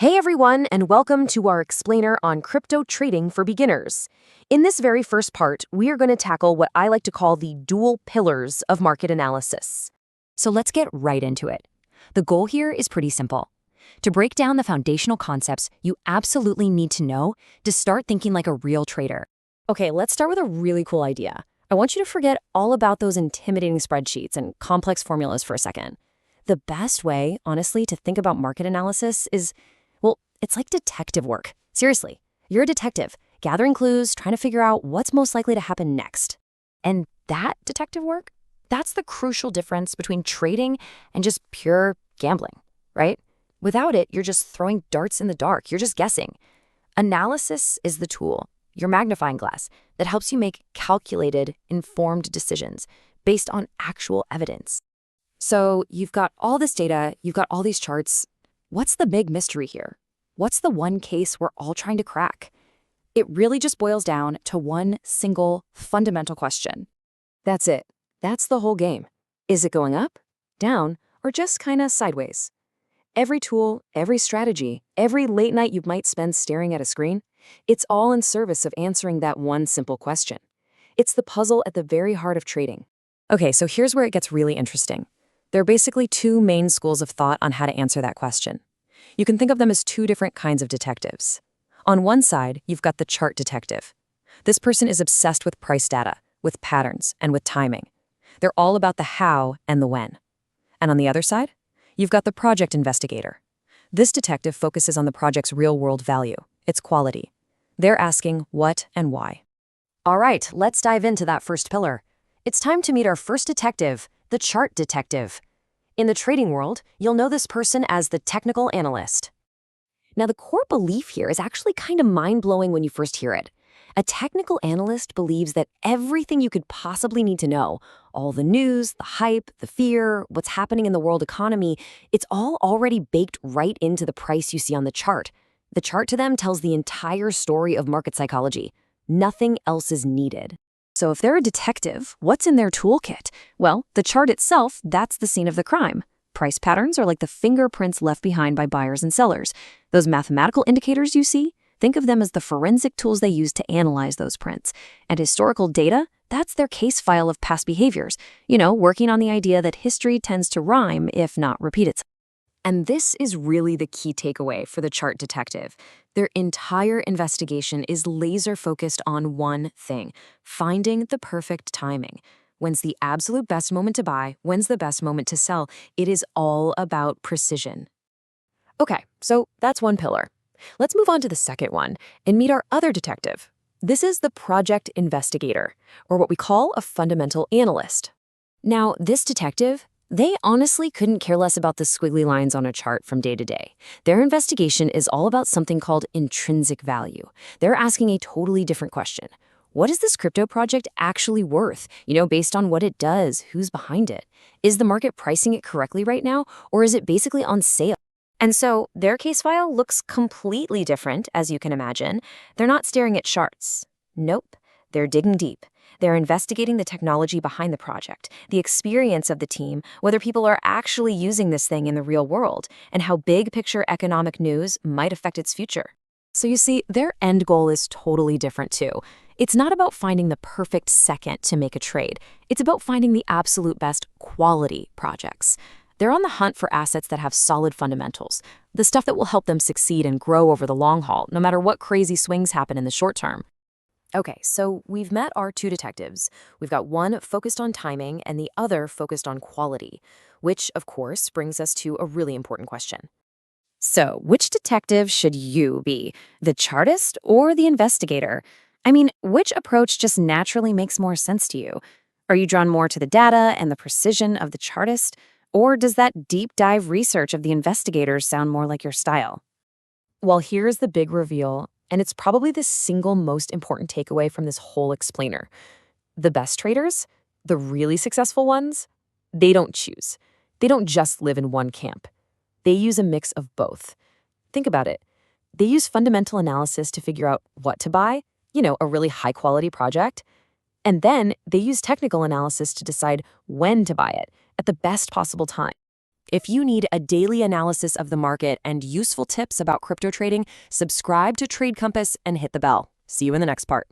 Hey everyone, and welcome to our explainer on crypto trading for beginners. In this very first part, we are going to tackle what I like to call the dual pillars of market analysis. So let's get right into it. The goal here is pretty simple. To break down the foundational concepts you absolutely need to know to start thinking like a real trader. Okay, let's start with a really cool idea. I want you to forget all about those intimidating spreadsheets and complex formulas for a second. The best way, honestly, to think about market analysis is, well, it's like detective work. Seriously, you're a detective, gathering clues, trying to figure out what's most likely to happen next. And that detective work, that's the crucial difference between trading and just pure gambling, right? Without it, you're just throwing darts in the dark. You're just guessing. Analysis is the tool, your magnifying glass, that helps you make calculated, informed decisions based on actual evidence. So you've got all this data, you've got all these charts. What's the big mystery here? What's the one case we're all trying to crack? It really just boils down to one single fundamental question. That's it. That's the whole game. Is it going up, down, or just kind of sideways? Every tool, every strategy, every late night you might spend staring at a screen, it's all in service of answering that one simple question. It's the puzzle at the very heart of trading. Okay, so here's where it gets really interesting. There are basically two main schools of thought on how to answer that question. You can think of them as two different kinds of detectives. On one side, you've got the chart detective. This person is obsessed with price data, with patterns, and with timing. They're all about the how and the when. And on the other side, you've got the project investigator. This detective focuses on the project's real-world value, its quality. They're asking what and why. All right, let's dive into that first pillar. It's time to meet our first detective, the chart detective. In the trading world, you'll know this person as the technical analyst. Now, the core belief here is actually kind of mind-blowing when you first hear it. A technical analyst believes that everything you could possibly need to know, all the news, the hype, the fear, what's happening in the world economy, it's all already baked right into the price you see on the chart. The chart to them tells the entire story of market psychology. Nothing else is needed. So if they're a detective, what's in their toolkit? Well, the chart itself, that's the scene of the crime. Price patterns are like the fingerprints left behind by buyers and sellers. Those mathematical indicators you see, think of them as the forensic tools they use to analyze those prints. And historical data, that's their case file of past behaviors, working on the idea that history tends to rhyme, if not repeat itself. And this is really the key takeaway for the chart detective. Their entire investigation is laser-focused on one thing, finding the perfect timing. When's the absolute best moment to buy? When's the best moment to sell? It is all about precision. Okay, so that's one pillar. Let's move on to the second one and meet our other detective. This is the project investigator, or what we call a fundamental analyst. Now, this detective, they honestly couldn't care less about the squiggly lines on a chart from day to day. Their investigation is all about something called intrinsic value. They're asking a totally different question. What is this crypto project actually worth? Based on what it does, who's behind it? Is the market pricing it correctly right now, or is it basically on sale? And so their case file looks completely different, as you can imagine. They're not staring at charts. Nope, they're digging deep. They're investigating the technology behind the project, the experience of the team, whether people are actually using this thing in the real world, and how big picture economic news might affect its future. So you see, their end goal is totally different too. It's not about finding the perfect second to make a trade. It's about finding the absolute best quality projects. They're on the hunt for assets that have solid fundamentals, the stuff that will help them succeed and grow over the long haul, no matter what crazy swings happen in the short term. Okay, so we've met our two detectives. We've got one focused on timing and the other focused on quality, which, of course, brings us to a really important question. So, which detective should you be, the chartist or the investigator? I mean, which approach just naturally makes more sense to you? Are you drawn more to the data and the precision of the chartist, or does that deep dive research of the investigators sound more like your style? Well, here's the big reveal, and it's probably the single most important takeaway from this whole explainer. The best traders, the really successful ones, they don't choose. They don't just live in one camp. They use a mix of both. Think about it. They use fundamental analysis to figure out what to buy, a really high-quality project. And then they use technical analysis to decide when to buy it at the best possible time. If you need a daily analysis of the market and useful tips about crypto trading, subscribe to Trade Compass and hit the bell. See you in the next part.